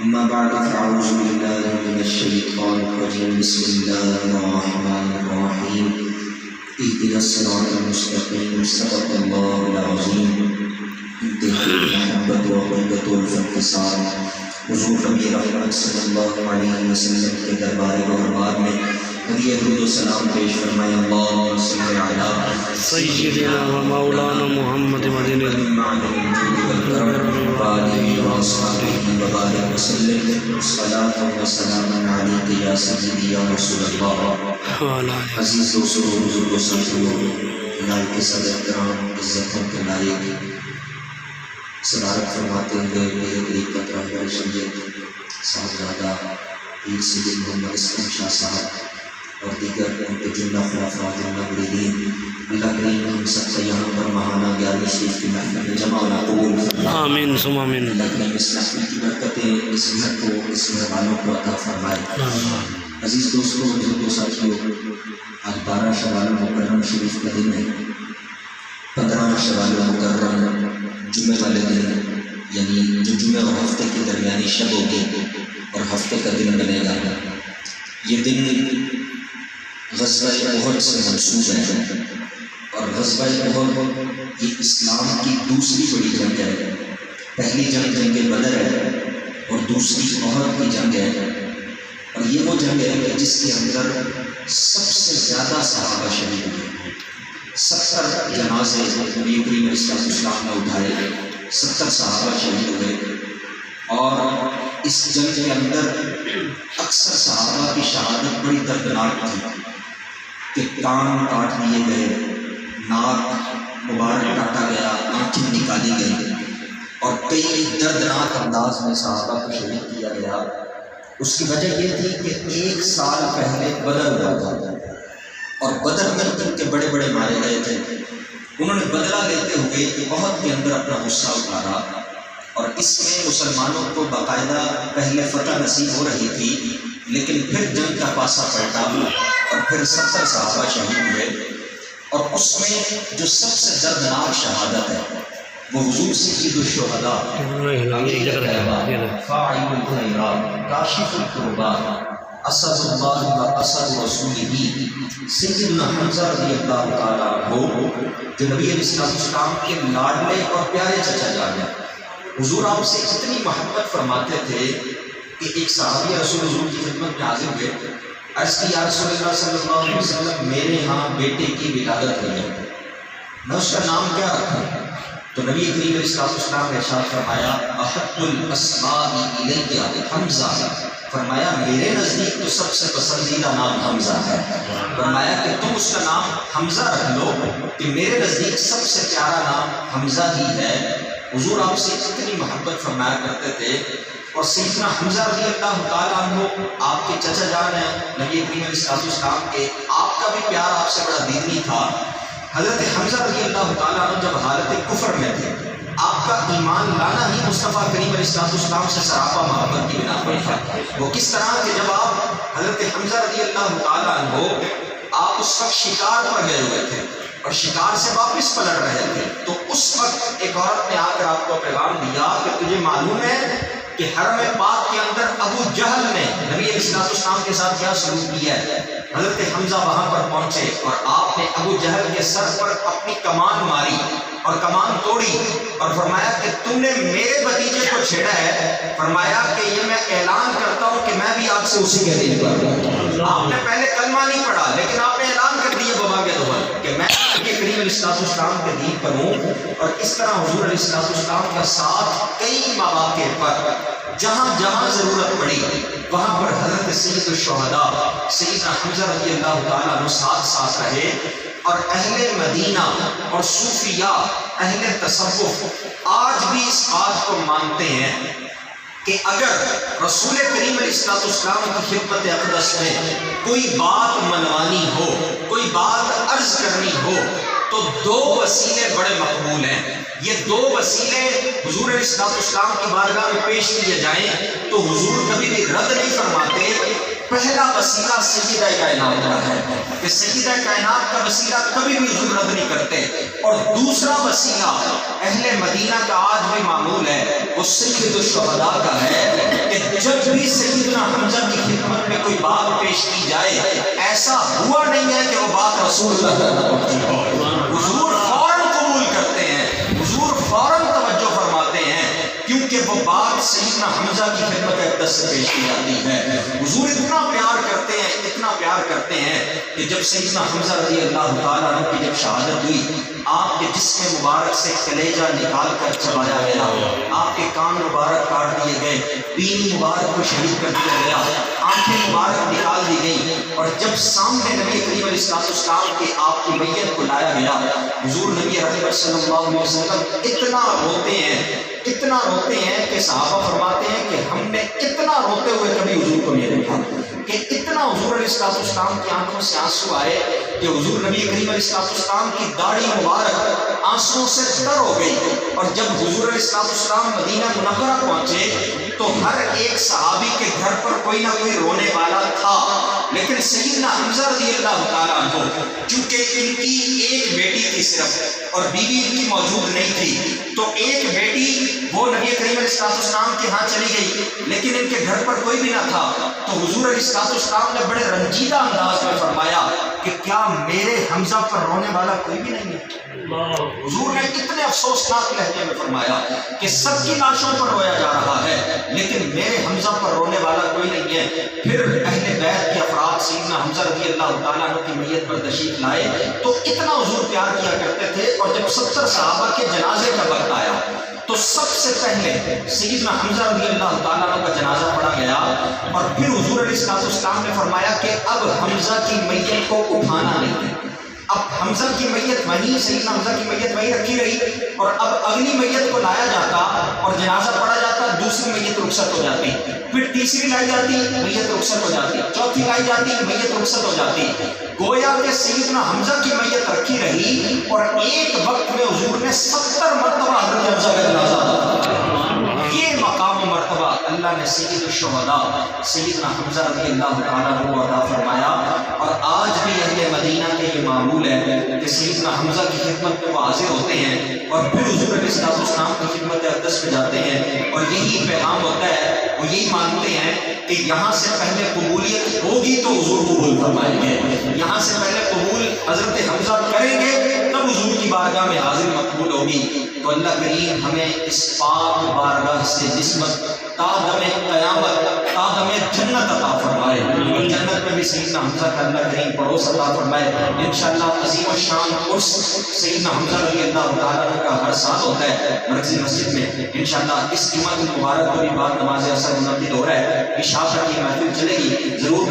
أما بعد فأعوذ بالله من الشيطان الرجيم بسم الله الرحمن الرحيم اهدنا الصراط المستقيم صدق الله العظيم انتهى المحبة وقوة الانتصار حضور نبی رحمت صلی اللہ علیہ وسلم کے دربار بہرباد میں ہدیہ درود و سلام پیش فرمائے اللہم صلی علی سیدنا و مولانا محمد مدنی وبارک وسلم صلاۃ و سلام علیک یا سیدی یا رسول اللہ۔ عزیز دوستو، بزرگ و ساتھیو، لائق صدر احترام، عزتوں کے لائق صدارت فرماتے ہوئے میرے قریب قطرہ شریعت صاحبزادہ پیر سید محمد اسلم شاہ صاحب اور دیگر ان کے جملہ خلفاء جملہ مریدین، اللہ کریم ہم سب سے یہاں پر ماہانہ 11ویں شریف کی محفل میں جمع ہونا قبول فرمائے۔ آمین ثم آمین۔ اللہ کریم اس محفل کی برکتیں اس گھر کو، اس مہمانوں کو عطا فرمائے۔ عزیز دوستو، بزرگ و ساتھیو، آج 12 شوال مکرم شریف کا دن ہے۔ 15 شوال مکرم جمعہ والے دن، یعنی جو جمعہ اور ہفتے کے درمیانی شب ہوگی اور ہفتے کا دن بنے گا، یہ دن غزوہ احد سے منسوب ہے۔ اور غزوہ احد یہ اسلام کی دوسری بڑی جنگ ہے۔ پہلی جنگ جنگ بدر ہے اور دوسری احد کی جنگ ہے، اور یہ وہ جنگ ہے کہ جس کے اندر سب سے زیادہ صحابہ شہید ہوئے۔ 70 جنازے نبی کریم علیہ السلام نے اٹھائے، 70 صحابہ شہید ہوئے، اور اس جنگ کے اندر اکثر صحابہ کی شہادت بڑی دردناک تھی کہ کان کاٹ دیے گئے، ناک مبارک کاٹا گیا، آنکھیں نکالی گئی، اور کئی دردناک انداز میں صحابہ کو شہید کیا گیا۔ اس کی وجہ یہ تھی کہ 1 سال پہلے بدر ہوا تھا، اور بدر میں ان کے بڑے بڑے مارے گئے تھے۔ انہوں نے بدلہ لیتے ہوئے احد کے اندر اپنا غصہ اتارا، اور اس میں مسلمانوں کو باقاعدہ پہلے فتح نصیب ہو رہی تھی، لیکن پھر جنگ کا پاسا پلٹا اور پھر 70 صحابہ شہید ہوئے۔ اور اس میں جو سب سے دردناک شہادت ہے وہ حضور سید الشہداء، فاعل الخیرات، کاشف الکربات، اسد اللہ و اسد رسولہ، سیدنا حمزہ رضی اللہ تعالیٰ عنہ، جو نبی علیہ السلام کے لاڈلے اور پیارے چچا جان ہیں۔ حضور آپ سے اتنی محبت فرماتے تھے کہ ایک صحابی رسول حضور کی خدمت میں حاضر ہوئے، عرض کی یا رسول اللہ صلی اللہ علیہ وسلم، میرے ہاں بیٹے کی ولادت ہوئی ہے، میں اس کا نام کیا رکھوں؟ تو نبی کریم علیہ السلام نے ارشاد فرمایا احب الاسماء الیہ حمزہ، فرمایا میرے نزدیک تو سب سے پسندیدہ نام حمزہ ہے، فرمایا کہ تم اس کا نام حمزہ رکھ لو کہ میرے نزدیک سب سے پیارا نام حمزہ ہی ہے۔ حضور آپ سے اتنی محبت فرمایا کرتے تھے، اور سیدنا حمزہ رضی اللہ تعالیٰ عنہ آپ کے چچا جان ہیں نبی کریم علیہ السلام کے، آپ کا بھی پیار آپ سے بڑا دینی تھا۔ حضرت حمزہ رضی اللہ تعالیٰ عنہ جب حالت کفر میں تھے، آپ کا ایمان لانا ہی مصطفیٰ کریم علیہ السلام سے سراپا محبت کی بنا پر تھا۔ وہ کس طرح کہ جب آپ حضرت حمزہ رضی اللہ تعالیٰ عنہ آپ اس وقت شکار پر گئے ہوئے تھے اور شکار سے واپس پلٹ رہے تھے، تو اس وقت ایک عورت نے آ کر آپ کو پیغام دیا کہ تجھے معلوم ہے کہ حرم پاک کے اندر ابو جہل نے نبی علیہ السلام کے ساتھ کیا سلوک کیا ہے۔ حضرت حمزہ وہاں پر پہنچے اور آپ نے ابو جہل کے سر پر اپنی کمان ماری اور کمان توڑی، اور فرمایا کہ تم نے میرے بھتیجے کو چھیڑا ہے، فرمایا کہ یہ میں اعلان کرتا ہوں کہ میں بھی آپ سے اسی کے دین پر ہوں۔ آپ نے پہلے کلمہ نہیں پڑھا، لیکن آپ نے اعلان کر دیا بابا کے دوبر کہ میں کریم علیہ السلام کے دین پر ہوں۔ اور اس طرح حضور علیہ السلام کا ساتھ کئی مواقع پر جہاں جہاں ضرورت پڑی وہاں پر حضرت سید الشہداء سیدنا حمزہ رضی اللہ تعالیٰ عنہ ساتھ رہے۔ اور اہل مدینہ اور صوفیاء، اہل تصوف آج بھی اس بات کو مانتے ہیں کہ اگر رسول کریم علیہ السلام کی خدمت اقدس میں کوئی بات منوانی ہو، کوئی بات عرض کرنی ہو، تو 2 وسیلے بڑے مقبول ہیں۔ یہ 2 وسیلے حضور علیہ السلام کی بارگاہ میں پیش کیے جائیں تو حضور کبھی بھی رد نہیں فرماتے۔ پہلا وسیلہ سیدہ کائنات کا ہے کہ سیدہ کائنات کا وسیلہ کبھی بھی حضور رد نہیں کرتے، اور دوسرا وسیلہ اہل مدینہ کا آج بھی معمول ہے، وہ سید الشہداء کا ہے کہ سیدنا حمزہ کی خدمت میں کوئی بات پیش کی جائے، ایسا ہوا نہیں ہے کہ وہ بات رسول اللہ تک پہنچی ہو۔ حضور فوراً قبول کرتے ہیں، حضور فوراً توجہ فرماتے ہیں، کیونکہ وہ بات سیدنا حمزہ کی خدمت اقدس سے پیش کی جاتی ہے۔ حضور اتنا پیار کرتے ہیں، اتنا پیار کرتے ہیں کہ جب سیدنا حمزہ رضی اللہ تعالیٰ عنہ کی جب شہادت ہوئی، آپ کے جسم مبارک سے کلیجہ نکال کر چبایا گیا، آپ کے کان مبارک کاٹ دیے گئے، بینی مبارک کو شہید کر دیا گیا، آنکھیں مبارک نکال دی گئی، اور جب سامنے نبی کریم علیہ السلام کے آپ کی میت کو لایا گیا، حضور نبی رحمت صلی اللہ علیہ وسلم اتنا روتے ہیں، اتنا روتے ہیں کہ صحابہ فرماتے ہیں کہ ہم نے اتنا روتے ہوئے کبھی حضور کو نہیں دیکھا، کہ اتنا حضور علیہ السلام کی آنکھوں سے آنسو آئے کہ حضور نبی کریم علیہ السلام کی داڑھی مبارک آنسوؤں سے تر ہو گئی۔ اور جب حضور علیہ السلام مدینہ منورہ پہنچے تو ہر ایک صحابی کے گھر پر کوئی نہ کوئی رونے والا تھا، لیکن سیدنا حمزہ رضی اللہ تعالیٰ عنہ چونکہ ان کی ایک بیٹی تھی صرف، اور بیوی ان کی موجود نہیں تھی، تو ایک بیٹی وہ نبی کریم علیہ السلام کے ہاں چلی گئی، لیکن ان کے گھر پر کوئی بھی نہ تھا، تو حضور علیہ السلام نے بڑے رنجیدہ انداز میں فرمایا کہ کیا میرے حمزہ پر رونے والا کوئی بھی نہیں ہے؟ حضور نے اتنے افسوسناک لہجے میں فرمایا کہ سب کی لاشوں پر رویا جا رہا ہے لیکن میرے حمزہ پر رونے والا کوئی نہیں ہے۔ پھر اہل بیت کے افراد سیدنا حمزہ رضی اللہ تعالیٰ عنہ کی میت پر تشریف لائے تو اتنا حضور پیار کیا کرتے تھے، اور جب 70 صحابہ کے جنازے کا وقت آیا تو سب سے پہلے سیدنا حمزہ رضی اللہ تعالیٰ عنہ کا جنازہ پڑھا گیا، اور پھر حضور علیہ السلام نے فرمایا کہ اب حمزہ کی میت کو اٹھانا نہیں ہے، اب حمزہ کی میت وہیں، سیدنا حمزہ کی میت وہیں رکھی رہی، اور اب اگلی میت کو لایا جاتا اور جنازہ پڑھا جاتا، دوسری میت رخصت ہو جاتی، پھر تیسری لائی جاتی، میت رخصت ہو جاتی، چوتھی لائی جاتی، میت رخصت ہو جاتی، گویا کہ سیدنا حمزہ کی میت رکھی رہی، اور ایک وقت میں حضور نے 70 مرتبہ حضرت حمزہ کا جنازہ ادا۔ یہ مقام و مرتبہ اللہ نے سید الشہداء سیدنا حمزہ رضی اللہ تعالیٰ عنہ عطا فرمایا، اور آج بھی اہل مدینہ کے یہ معمول ہے کہ سیدنا حمزہ کی خدمت میں وہ حاضر ہوتے ہیں اور پھر حضور علیہ السلام کی خدمت اقدس میں جاتے ہیں، اور یہی پیغام ہوتا ہے، وہ یہی مانتے ہیں کہ یہاں سے پہلے قبولیت ہوگی تو حضور قبول فرمائیں گے، یہاں سے پہلے قبول حضرت حمزہ کریں گے تب حضور کی بارگاہ میں حاضر مقبول ہوگی۔ تو اللہ کریم ہمیں اس پاک بارگاہ سے نسبت تا دم قیامت، تا دم جنت عطا فرمائے، اور جنت میں بھی سیدنا حمزہ کا اللہ کریم پڑوس عطا فرمائے۔ انشاءاللہ عظیم الشان عرس سیدنا حمزہ رضی اللہ تعالیٰ عنہ کا ہر سال ہوتا ہے مرکزی مسجد میں، انشاءاللہ اس جمعہ المبارک کو بھی بعد نماز عصر منعقد ہو رہا ہے، عشاء تک یہ محفل چلے گی، ضرور